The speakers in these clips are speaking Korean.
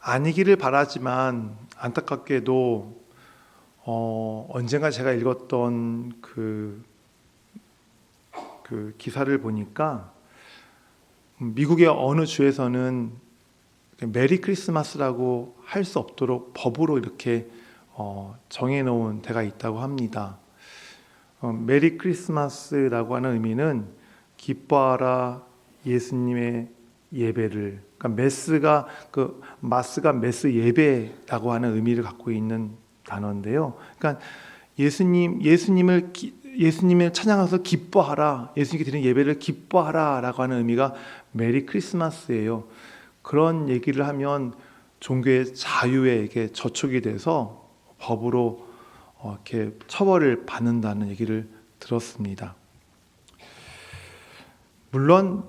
아니기를 바라지만 안타깝게도 언젠가 제가 읽었던 그 기사를 보니까 미국의 어느 주에서는 메리 크리스마스라고 할 수 없도록 법으로 이렇게 정해놓은 데가 있다고 합니다. 메리 크리스마스라고 하는 의미는 기뻐하라 예수님의 예배를, 그러니까 마스가 메스 예배라고 하는 의미를 갖고 있는 단어인데요. 그러니까 예수님을 찬양해서 기뻐하라, 예수님께 드리는 예배를 기뻐하라라고 하는 의미가 메리 크리스마스예요. 그런 얘기를 하면 종교의 자유에 저촉이 돼서 법으로 이렇게 처벌을 받는다는 얘기를 들었습니다. 물론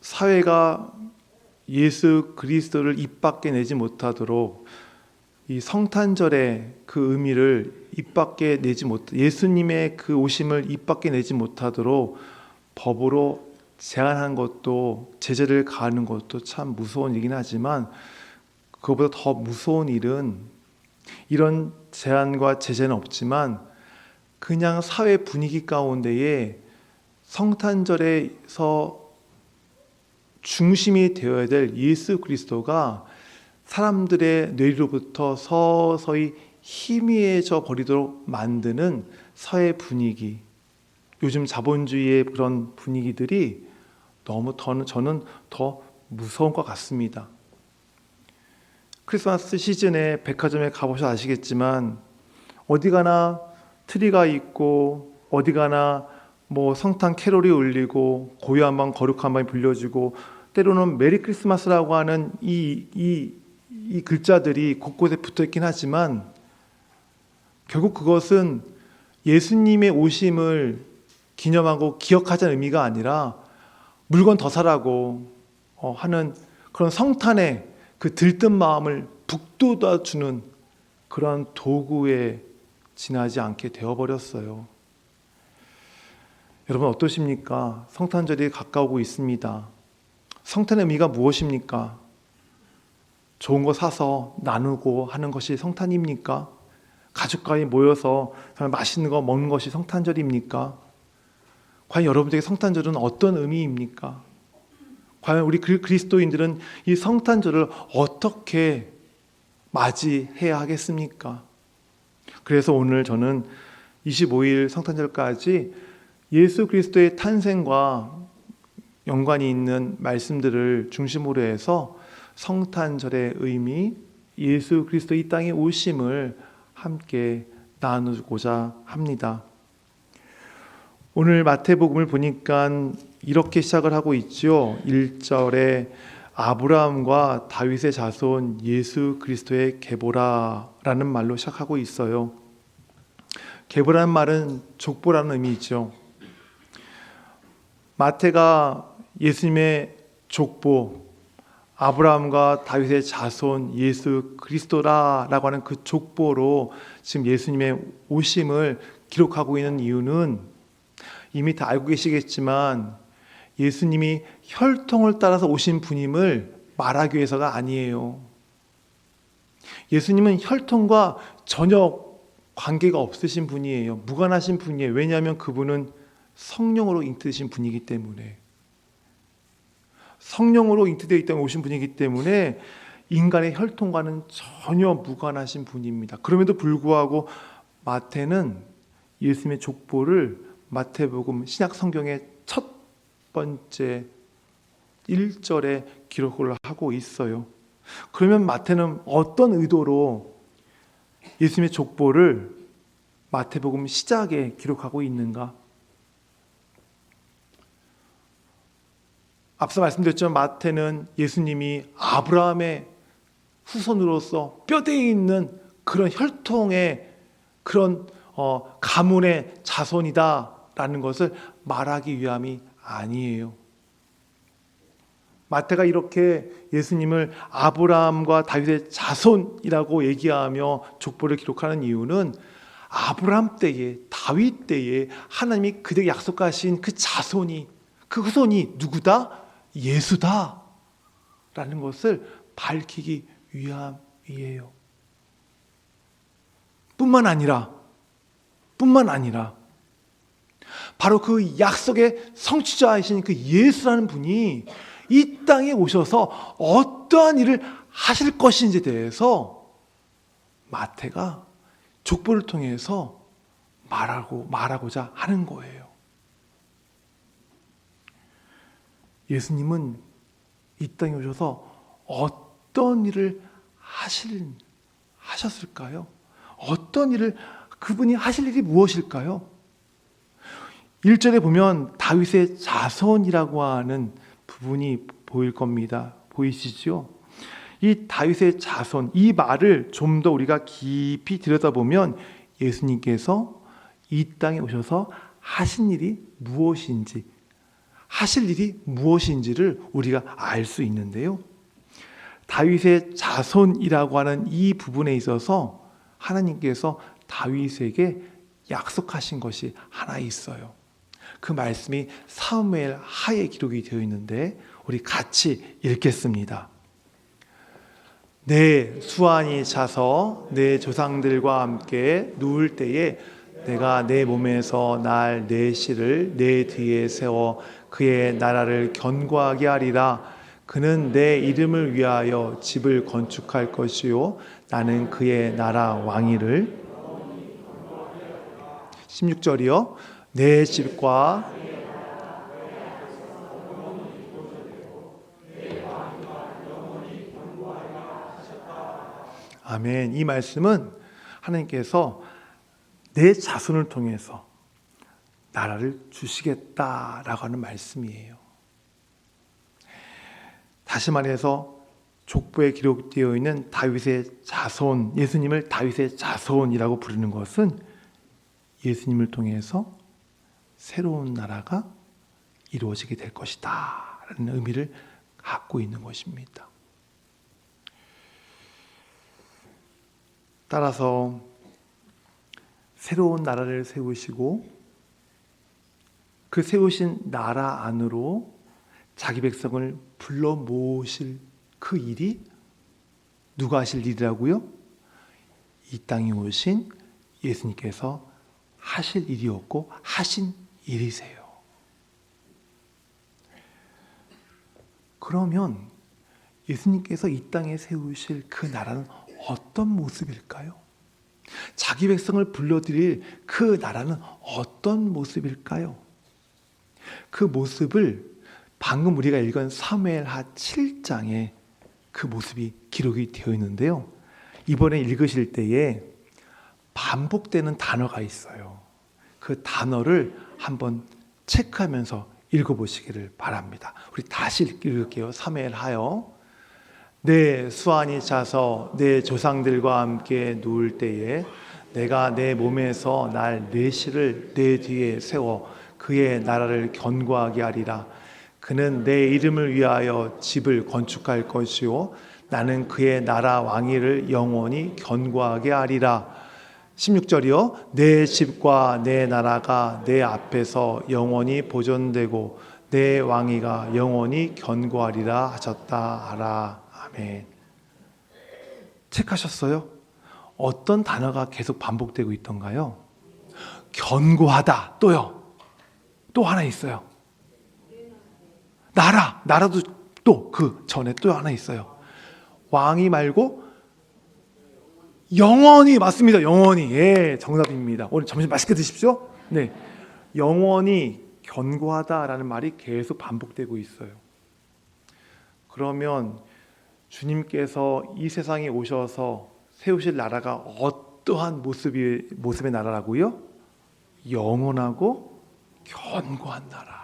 사회가 예수 그리스도를 입 밖에 내지 못하도록 이 성탄절의 그 의미를 예수님의 그 오심을 입 밖에 내지 못하도록 법으로 제한한 것도, 제재를 가하는 것도 참 무서운 일이긴 하지만, 그것보다 더 무서운 일은 이런 제한과 제재는 없지만 그냥 사회 분위기 가운데에 성탄절에서 중심이 되어야 될 예수 그리스도가 사람들의 뇌리로부터 서서히 희미해져 버리도록 만드는 사회 분위기, 요즘 자본주의의 그런 분위기들이 저는 더 무서운 것 같습니다. 크리스마스 시즌에 백화점에 가보셔서 아시겠지만 어디 가나 트리가 있고, 어디 가나 성탄 캐롤이 울리고, 고요한 밤 거룩한 밤이 불려지고, 때로는 메리 크리스마스라고 하는 이 글자들이 곳곳에 붙어 있긴 하지만 결국 그것은 예수님의 오심을 기념하고 기억하자는 의미가 아니라 물건 더 사라고 하는 그런 성탄의 그 들뜬 마음을 북돋아주는 그런 도구에 지나지 않게 되어버렸어요. 여러분 어떠십니까? 성탄절이 가까우고 있습니다. 성탄의 의미가 무엇입니까? 좋은 거 사서 나누고 하는 것이 성탄입니까? 가족과의 모여서 맛있는 거 먹는 것이 성탄절입니까? 과연 여러분들에게 성탄절은 어떤 의미입니까? 과연 우리 그리스도인들은 이 성탄절을 어떻게 맞이해야 하겠습니까? 그래서 오늘 저는 25일 성탄절까지 예수 그리스도의 탄생과 연관이 있는 말씀들을 중심으로 해서 성탄절의 의미, 예수 그리스도 이 땅에 오심을 함께 나누고자 합니다. 오늘 마태복음을 보니까 이렇게 시작을 하고 있죠. 1절에 아브라함과 다윗의 자손 예수 그리스도의 계보라라는 말로 시작하고 있어요. 계보라는 말은 족보라는 의미죠. 마태가 예수님의 족보, 아브라함과 다윗의 자손 예수 그리스도라라고 하는 그 족보로 지금 예수님의 오심을 기록하고 있는 이유는 이미 다 알고 계시겠지만 예수님이 혈통을 따라서 오신 분임을 말하기 위해서가 아니에요. 예수님은 혈통과 전혀 관계가 없으신 분이에요. 무관하신 분이에요. 왜냐하면 그분은 성령으로 잉태되신 분이기 때문에, 성령으로 잉태되어 있다 오신 분이기 때문에 인간의 혈통과는 전혀 무관하신 분입니다. 그럼에도 불구하고 마태는 예수님의 족보를 마태복음 신약 성경의 첫 번째 1절에 기록을 하고 있어요. 그러면 마태는 어떤 의도로 예수님의 족보를 마태복음 시작에 기록하고 있는가? 앞서 말씀드렸지만 마태는 예수님이 아브라함의 후손으로서 뼈대에 있는 그런 혈통의 그런 가문의 자손이다라는 것을 말하기 위함이 아니에요. 마태가 이렇게 예수님을 아브라함과 다윗의 자손이라고 얘기하며 족보를 기록하는 이유는 아브라함 때에, 다윗 때에 하나님이 그들에게 약속하신 그 자손이, 그 후손이 누구다? 예수다 라는 것을 밝히기 위함이에요. 뿐만 아니라 바로 그 약속의 성취자이신 그 예수라는 분이 이 땅에 오셔서 어떠한 일을 하실 것인지에 대해서 마태가 족보를 통해서 말하고자 하는 거예요. 예수님은 이 땅에 오셔서 어떤 일을 하셨을까요? 어떤 일을 그분이 하실 일이 무엇일까요? 1절에 보면 다윗의 자손이라고 하는 부분이 보일 겁니다. 보이시죠? 이 다윗의 자손, 이 말을 좀 더 우리가 깊이 들여다보면 예수님께서 이 땅에 오셔서 하신 일이 무엇인지, 하실 일이 무엇인지를 우리가 알 수 있는데요. 다윗의 자손이라고 하는 이 부분에 있어서 하나님께서 다윗에게 약속하신 것이 하나 있어요. 그 말씀이 사무엘 하에 기록이 되어 있는데 우리 같이 읽겠습니다. 내 수완이 차서 내 조상들과 함께 누울 때에 내가 내 몸에서 날 내 씨를 내 뒤에 세워 그의 나라를 견고하게 하리라. 그는 내 이름을 위하여 집을 건축할 것이요 나는 그의 나라 왕위를 16절이요 내 집과 아멘. 이 말씀은 하나님께서 내 자손을 통해서 나라를 주시겠다라고 하는 말씀이에요. 다시 말해서 족보에 기록되어 있는 다윗의 자손, 예수님을 다윗의 자손이라고 부르는 것은 예수님을 통해서 새로운 나라가 이루어지게 될 것이다 라는 의미를 갖고 있는 것입니다. 따라서 새로운 나라를 세우시고 그 세우신 나라 안으로 자기 백성을 불러 모으실 그 일이 누가 하실 일이라고요? 이 땅에 오신 예수님께서 하실 일이었고 하신 일이세요. 그러면 예수님께서 이 땅에 세우실 그 나라는 어떤 모습일까요? 자기 백성을 불러들일 그 나라는 어떤 모습일까요? 그 모습을 방금 우리가 읽은 사무엘하 7장에 그 모습이 기록이 되어 있는데요. 이번에 읽으실 때에 반복되는 단어가 있어요. 그 단어를 한번 체크하면서 읽어보시기를 바랍니다. 우리 다시 읽을게요. 사무엘하여 내 수완이 차서 내 조상들과 함께 누울 때에 내가 내 몸에서 날 내 씨를 내 뒤에 세워 그의 나라를 견고하게 하리라. 그는 내 이름을 위하여 집을 건축할 것이요 나는 그의 나라 왕위를 영원히 견고하게 하리라. 16절이요 내 집과 내 나라가 내 앞에서 영원히 보존되고 내 왕위가 영원히 견고하리라 하셨다 하라. 아멘. 체크하셨어요? 어떤 단어가 계속 반복되고 있던가요? 견고하다. 또요. 또 하나 있어요. 나라도 또 그 전에 또 하나 있어요. 왕이 말고 영원히. 맞습니다. 영원히. 예, 정답입니다. 오늘 점심 맛있게 드십시오. 네, 영원히 견고하다라는 말이 계속 반복되고 있어요. 그러면 주님께서 이 세상에 오셔서 세우실 나라가 어떠한 모습의 나라라고요? 영원하고 견고한 나라.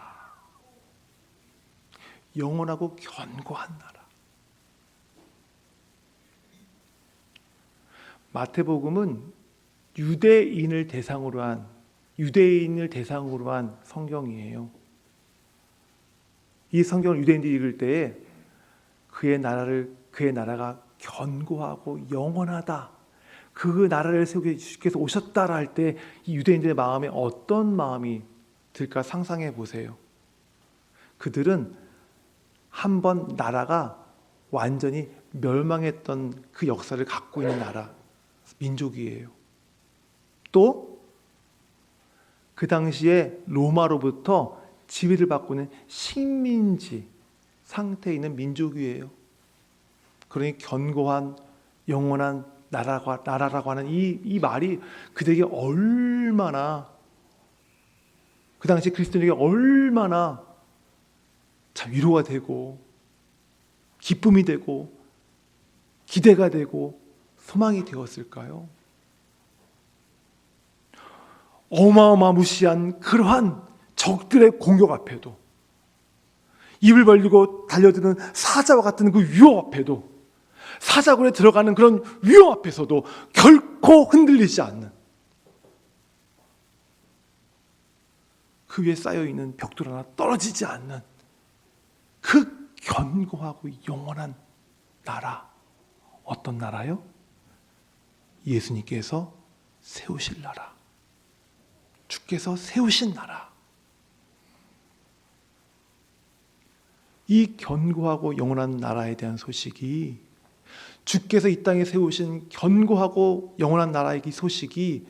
영원하고 견고한 나라. 마태복음은 유대인을 대상으로 한 성경이에요. 이 성경을 유대인들이 읽을 때에 그의 나라가 견고하고 영원하다. 그 나라를 세우기 주께서 오셨다라 할 때 이 유대인들의 마음에 어떤 마음이 들까 상상해 보세요. 그들은 한번 나라가 완전히 멸망했던 그 역사를 갖고 있는 나라, 민족이에요. 또 그 당시에 로마로부터 지배를 받고 있는 식민지 상태에 있는 민족이에요. 그러니 견고한 영원한 나라라고 하는 이 말이 그들에게 얼마나, 그 당시 그리스도인에게 얼마나 참 위로가 되고 기쁨이 되고 기대가 되고 소망이 되었을까요? 어마어마무시한 그러한 적들의 공격 앞에도, 입을 벌리고 달려드는 사자와 같은 그 위협 앞에도, 사자굴에 들어가는 그런 위험 앞에서도 결코 흔들리지 않는, 그 위에 쌓여있는 벽돌 하나 떨어지지 않는 그 견고하고 영원한 나라. 어떤 나라요? 예수님께서 세우실 나라. 주께서 세우신 나라. 이 견고하고 영원한 나라에 대한 소식이, 주께서 이 땅에 세우신 견고하고 영원한 나라의 이 소식이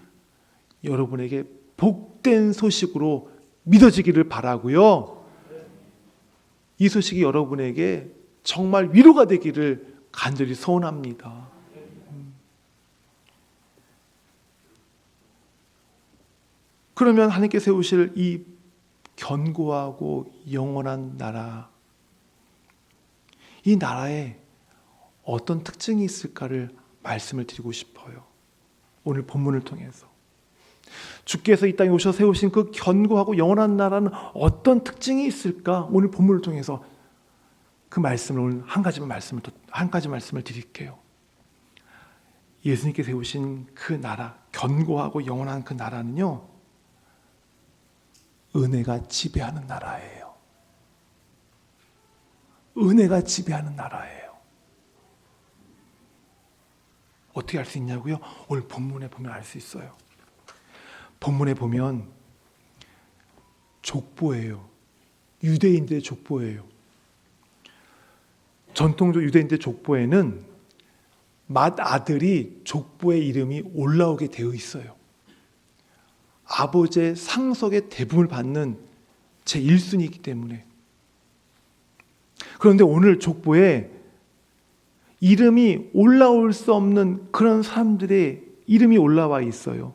여러분에게 복된 소식으로 믿어지기를 바라고요. 이 소식이 여러분에게 정말 위로가 되기를 간절히 소원합니다. 그러면 하나님께 세우실 이 견고하고 영원한 나라, 이 나라에 어떤 특징이 있을까를 말씀을 드리고 싶어요. 오늘 본문을 통해서 주께서 이 땅에 오셔 세우신 그 견고하고 영원한 나라는 어떤 특징이 있을까? 오늘 본문을 통해서 그 말씀을, 오늘 한 가지 말씀을 드릴게요. 예수님께 세우신 그 나라, 견고하고 영원한 그 나라는요, 은혜가 지배하는 나라예요. 은혜가 지배하는 나라예요. 어떻게 알 수 있냐고요? 오늘 본문에 보면 알 수 있어요. 본문에 보면 족보예요. 유대인들의 족보예요. 전통적 유대인들의 족보에는 맏아들이 족보의 이름이 올라오게 되어 있어요. 아버지의 상속의 대부분을 받는 제1순위이기 때문에. 그런데 오늘 족보에 이름이 올라올 수 없는 그런 사람들의 이름이 올라와 있어요.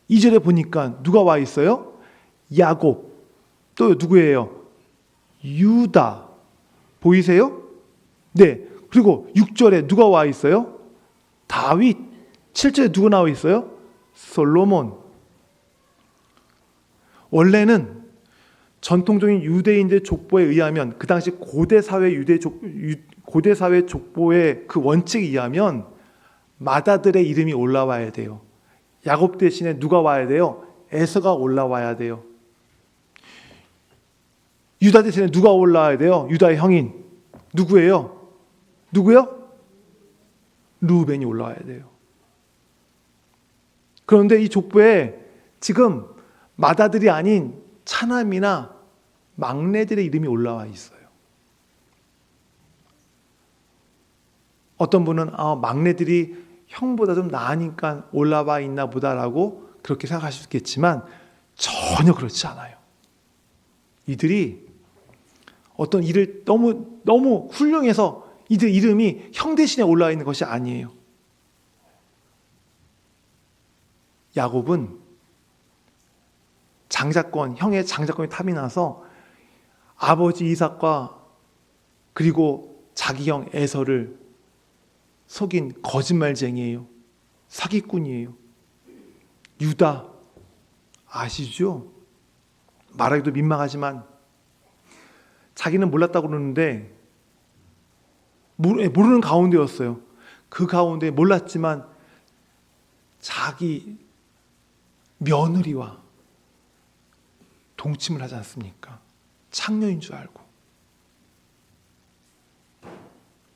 2절에 보니까 누가 와 있어요? 야곱. 또 누구예요? 유다. 보이세요? 네. 그리고 6절에 누가 와 있어요? 다윗. 7절에 누가 나와 있어요? 솔로몬. 원래는 전통적인 유대인들의 족보에 의하면, 그 당시 고대 사회 족보의 그 원칙에 의하면 맏아들의 이름이 올라와야 돼요. 야곱 대신에 누가 와야 돼요? 에서가 올라와야 돼요. 유다 대신에 누가 올라와야 돼요? 유다의 형인 누구예요? 누구요? 루벤이 올라와야 돼요. 그런데 이 족보에 지금 맏아들이 아닌 차남이나 막내들의 이름이 올라와 있어요. 어떤 분은 막내들이 형보다 좀 나으니까 올라와 있나 보다라고 그렇게 생각하실 수 있겠지만 전혀 그렇지 않아요. 이들이 어떤 일을 너무 훌륭해서 이들 이름이 형 대신에 올라와 있는 것이 아니에요. 야곱은 형의 장자권이 탑이 나서 아버지 이삭과 그리고 자기 형 에서를 속인 거짓말쟁이에요. 사기꾼이에요. 유다 아시죠? 말하기도 민망하지만 자기는 몰랐다고 그러는데 모르는 가운데였어요. 그 가운데 몰랐지만 자기 며느리와 동침을 하지 않습니까? 창녀인 줄 알고.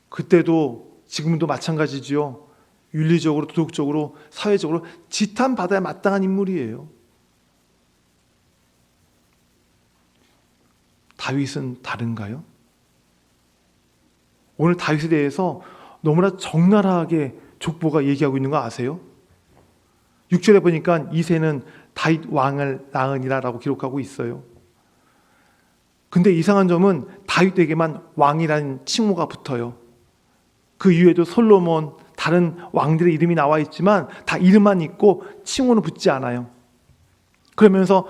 그때도 지금도 마찬가지지요. 윤리적으로, 도덕적으로, 사회적으로 지탄받아야 마땅한 인물이에요. 다윗은 다른가요? 오늘 다윗에 대해서 너무나 적나라하게 족보가 얘기하고 있는 거 아세요? 6절에 보니까 이새는 다윗 왕을 낳으니라 라고 기록하고 있어요. 근데 이상한 점은 다윗에게만 왕이라는 칭호가 붙어요. 그 이후에도 솔로몬, 다른 왕들의 이름이 나와 있지만 다 이름만 있고 칭호는 붙지 않아요. 그러면서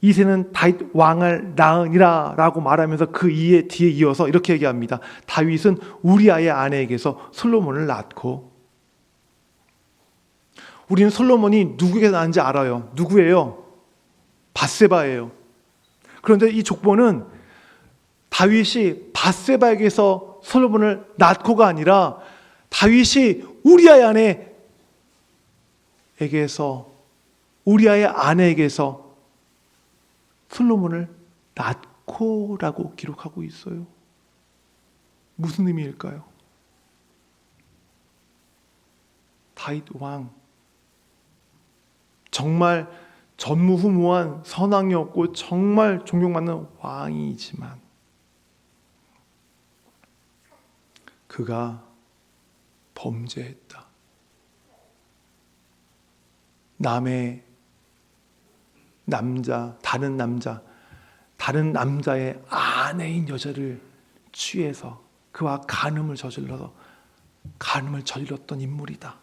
이새는 다윗 왕을 낳으니라 라고 말하면서 그 뒤에 이어서 이렇게 얘기합니다. 다윗은 우리아의 아내에게서 솔로몬을 낳고. 우리는 솔로몬이 누구에게 낳은지 알아요. 누구예요? 밧세바예요. 그런데 이 족보는 다윗이 밧세바에게서 솔로몬을 낳고가 아니라 다윗이 우리아의 아내에게서 솔로몬을 낳고라고 기록하고 있어요. 무슨 의미일까요? 다윗 왕, 정말 전무후무한 선왕이 없고 정말 존경받는 왕이지만 그가 범죄했다. 남의 남자, 다른 남자의 아내인 여자를 취해서 그와 간음을 저질렀던 인물이다.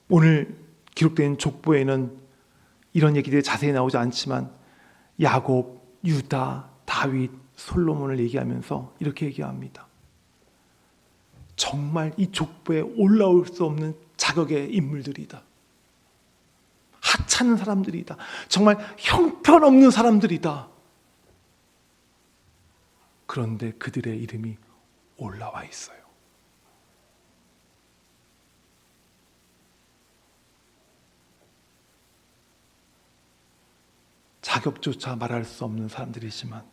오늘 기록된 족보에는 이런 얘기들이 자세히 나오지 않지만 야곱, 유다, 다윗, 솔로몬을 얘기하면서 이렇게 얘기합니다. 정말 이 족보에 올라올 수 없는 자격의 인물들이다. 하찮은 사람들이다. 정말 형편없는 사람들이다. 그런데 그들의 이름이 올라와 있어요. 자격조차 말할 수 없는 사람들이지만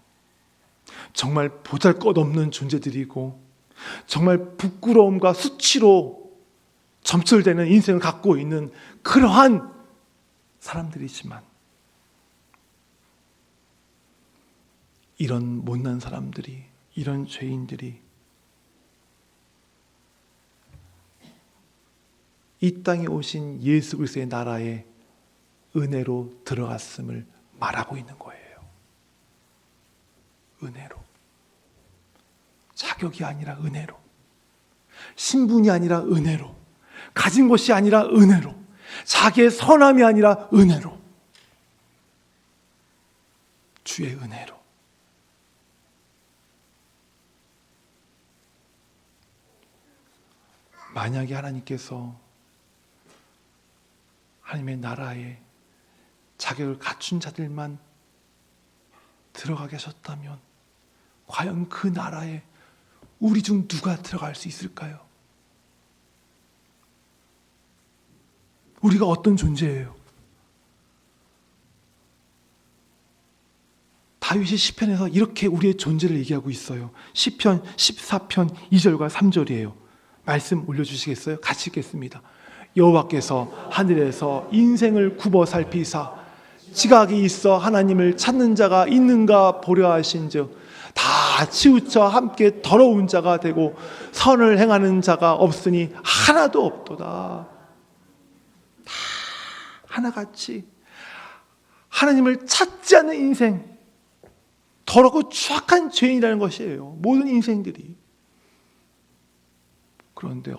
정말 보잘것없는 존재들이고 정말 부끄러움과 수치로 점철되는 인생을 갖고 있는 그러한 사람들이지만 이런 못난 사람들이, 이런 죄인들이 이 땅에 오신 예수 그리스도의 나라에 은혜로 들어갔음을 말하고 있는 거예요. 은혜로. 자격이 아니라 은혜로. 신분이 아니라 은혜로. 가진 것이 아니라 은혜로. 자기의 선함이 아니라 은혜로. 주의 은혜로. 만약에 하나님께서 하나님의 나라에 자격을 갖춘 자들만 들어가게 하셨다면 과연 그 나라에 우리 중 누가 들어갈 수 있을까요? 우리가 어떤 존재예요? 다윗이 시편에서 이렇게 우리의 존재를 얘기하고 있어요. 시편 14편 2절과 3절이에요. 말씀 올려주시겠어요? 같이 읽겠습니다. 여호와께서 하늘에서 인생을 굽어 살피사 지각이 있어 하나님을 찾는 자가 있는가 보려 하신즉 다 치우쳐 함께 더러운 자가 되고 선을 행하는 자가 없으니 하나도 없도다. 다 하나같이 하나님을 찾지 않는 인생, 더럽고 추악한 죄인이라는 것이에요. 모든 인생들이. 그런데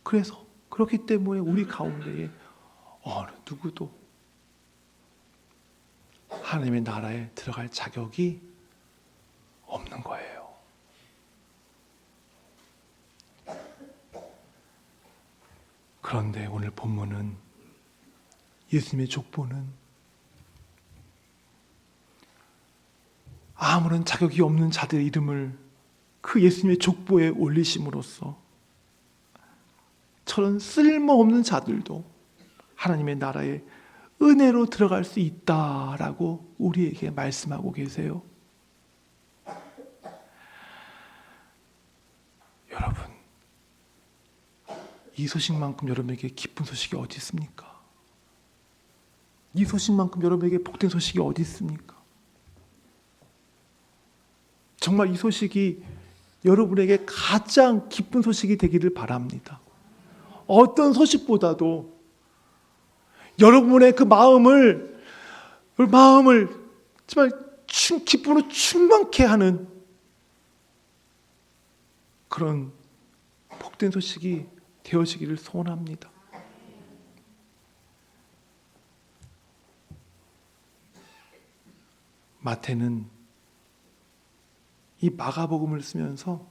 그래서 그렇기 때문에 우리 가운데에 어느 누구도 하나님의 나라에 들어갈 자격이 없는 거예요. 그런데 오늘 본문은 예수님의 족보는 아무런 자격이 없는 자들의 이름을 그 예수님의 족보에 올리심으로써 저런 쓸모없는 자들도 하나님의 나라에 은혜로 들어갈 수 있다라고 우리에게 말씀하고 계세요. 여러분, 이 소식만큼 여러분에게 기쁜 소식이 어디 있습니까? 이 소식만큼 여러분에게 복된 소식이 어디 있습니까? 정말 이 소식이 여러분에게 가장 기쁜 소식이 되기를 바랍니다. 어떤 소식보다도 여러분의 그 마음을 정말 기쁨으로 충만케 하는 그런 복된 소식이 되어지기를 소원합니다. 마태는 이 마가복음을 쓰면서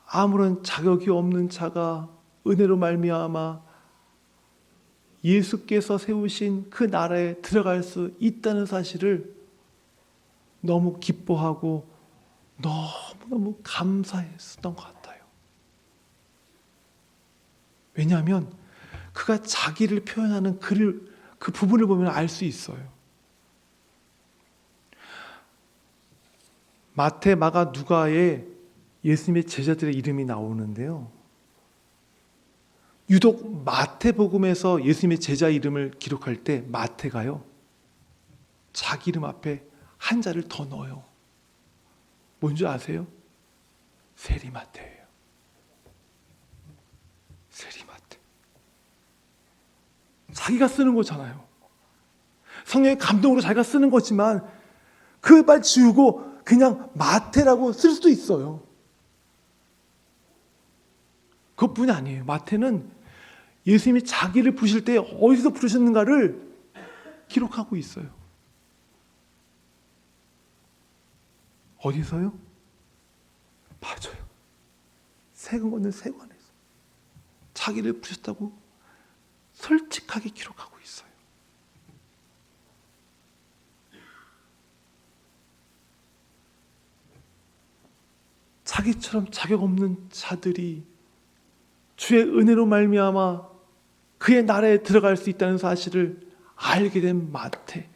아무런 자격이 없는 자가 은혜로 말미암아 예수께서 세우신 그 나라에 들어갈 수 있다는 사실을 너무 기뻐하고 너무너무 감사했었던 것 같아요. 왜냐하면 그가 자기를 표현하는 그 부분을 보면 알 수 있어요. 마태, 마가, 누가에 예수님의 제자들의 이름이 나오는데요. 유독 마태복음에서 예수님의 제자 이름을 기록할 때 마태가요, 자기 이름 앞에 한자를 더 넣어요. 뭔지 아세요? 세리마태예요. 세리마태. 자기가 쓰는 거잖아요. 성령의 감동으로 자기가 쓰는 거지만 그 말 지우고 그냥 마태라고 쓸 수도 있어요. 그것뿐이 아니에요. 마태는 예수님이 자기를 부르실 때 어디서 부르셨는가를 기록하고 있어요. 어디서요? 맞아요. 세금 걷는 세관에서 자기를 부르셨다고 솔직하게 기록하고 있어요. 자기처럼 자격 없는 자들이 주의 은혜로 말미암아 그의 나라에 들어갈 수 있다는 사실을 알게 된 마태.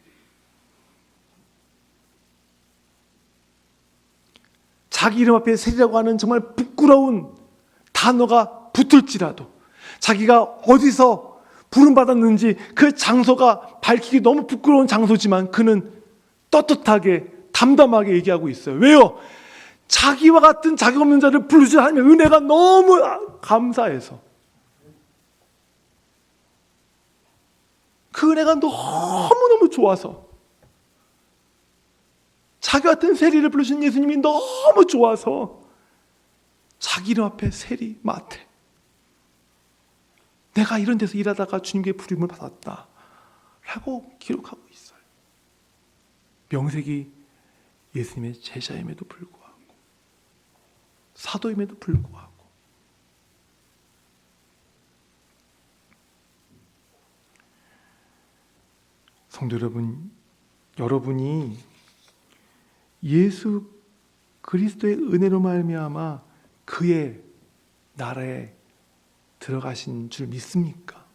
자기 이름 앞에 세리라고 하는 정말 부끄러운 단어가 붙을지라도, 자기가 어디서 부름받았는지 그 장소가 밝히기 너무 부끄러운 장소지만 그는 떳떳하게 담담하게 얘기하고 있어요. 왜요? 자기와 같은 자격 없는 자를 부르지 않으면 은혜가 너무 감사해서, 그 은혜가 너무너무 좋아서, 자기 같은 세리를 부르신 예수님이 너무 좋아서 자기 이름 앞에 세리 마태, 내가 이런 데서 일하다가 주님께 부름을 받았다 라고 기록하고 있어요. 명색이 예수님의 제자임에도 불구하고, 사도임에도 불구하고, 성도 여러분, 여러분이 예수 그리스도의 은혜로 말미암아 그의 나라에 들어가신 줄 믿습니까?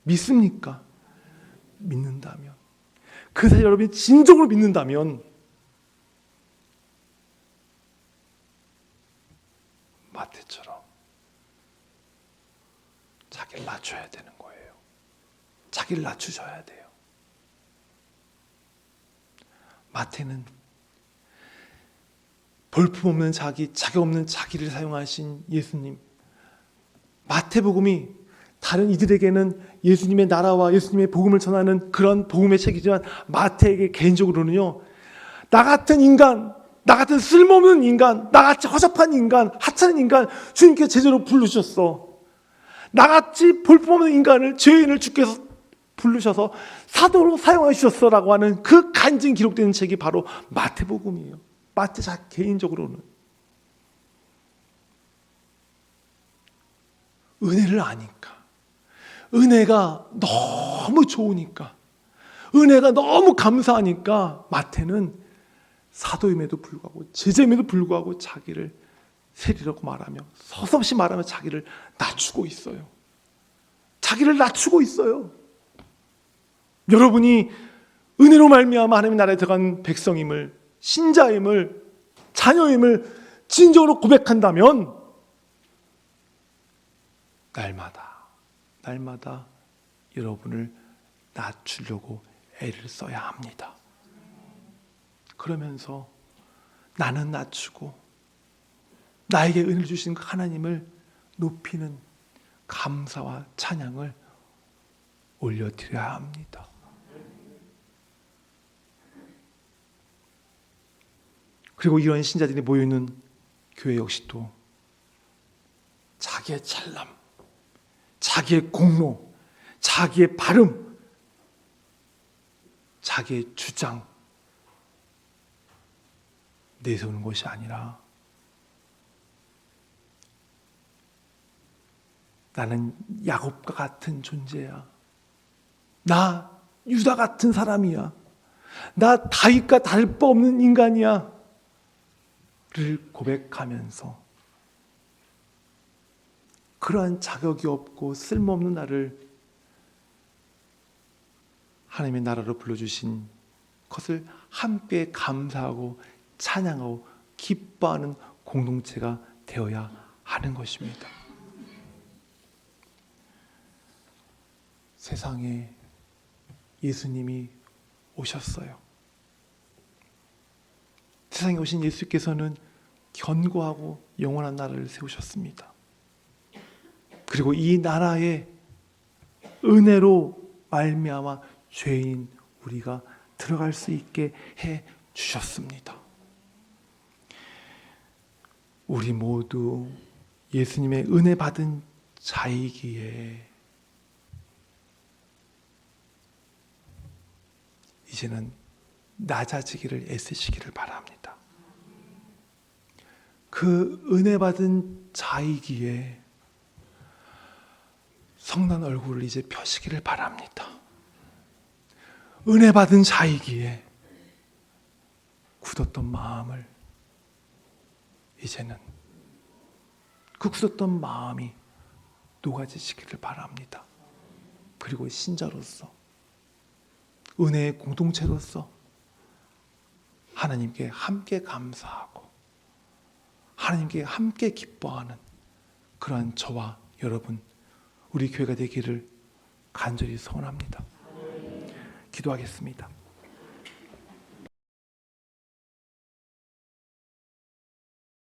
믿습니까? 믿는다면, 그 사실 여러분이 진정으로 믿는다면 마태처럼 자기를 낮춰야 되는 거예요. 자기를 낮추셔야 돼요. 마태는 볼품없는 자기, 자격 없는 자기를 사용하신 예수님, 마태복음이 다른 이들에게는 예수님의 나라와 예수님의 복음을 전하는 그런 복음의 책이지만 마태에게 개인적으로는요, 나 같은 인간, 나 같은 쓸모없는 인간, 나같이 허접한 인간, 하찮은 인간 주님께서 제자로 부르셨어. 나같이 볼품없는 인간을, 죄인을 주께서 부르셔서 사도로 사용하셨어라고 하는 그 간증이 기록되는 책이 바로 마태복음이에요. 마태 자 개인적으로는 은혜를 아니까, 은혜가 너무 좋으니까, 은혜가 너무 감사하니까 마태는 사도임에도 불구하고 제자임에도 불구하고 자기를 세리라고 말하며 서슴없이 말하며 자기를 낮추고 있어요. 자기를 낮추고 있어요. 여러분이 은혜로 말미암아 하나님의 나라에 들어간 백성임을, 신자임을, 자녀임을 진정으로 고백한다면 날마다 여러분을 낮추려고 애를 써야 합니다. 그러면서 나는 낮추고 나에게 은혜를 주신 하나님을 높이는 감사와 찬양을 올려드려야 합니다. 그리고 이런 신자들이 모여있는 교회 역시 또 자기의 찰남, 자기의 공로, 자기의 발음, 자기의 주장 내세우는 것이 아니라 나는 야곱과 같은 존재야. 나 유다 같은 사람이야. 나 다윗과 다를 바 없는 인간이야. 를 고백하면서 그러한 자격이 없고 쓸모없는 나를 하나님의 나라로 불러주신 것을 함께 감사하고 찬양하고 기뻐하는 공동체가 되어야 하는 것입니다. 세상에 예수님이 오셨어요. 세상에 오신 예수께서는 견고하고 영원한 나라를 세우셨습니다. 그리고 이 나라에 은혜로 말미암아 죄인 우리가 들어갈 수 있게 해 주셨습니다. 우리 모두 예수님의 은혜 받은 자이기에 이제는 낮아지기를 애쓰시기를 바랍니다. 그 은혜 받은 자이기에 성난 얼굴을 이제 펴시기를 바랍니다. 은혜 받은 자이기에 굳었던 마음을 이제는 그 굳었던 마음이 녹아지시기를 바랍니다. 그리고 신자로서 은혜의 공동체로서 하나님께 함께 감사하고 하나님께 함께 기뻐하는 그러한 저와 여러분 우리 교회가 되기를 간절히 소원합니다. 기도하겠습니다.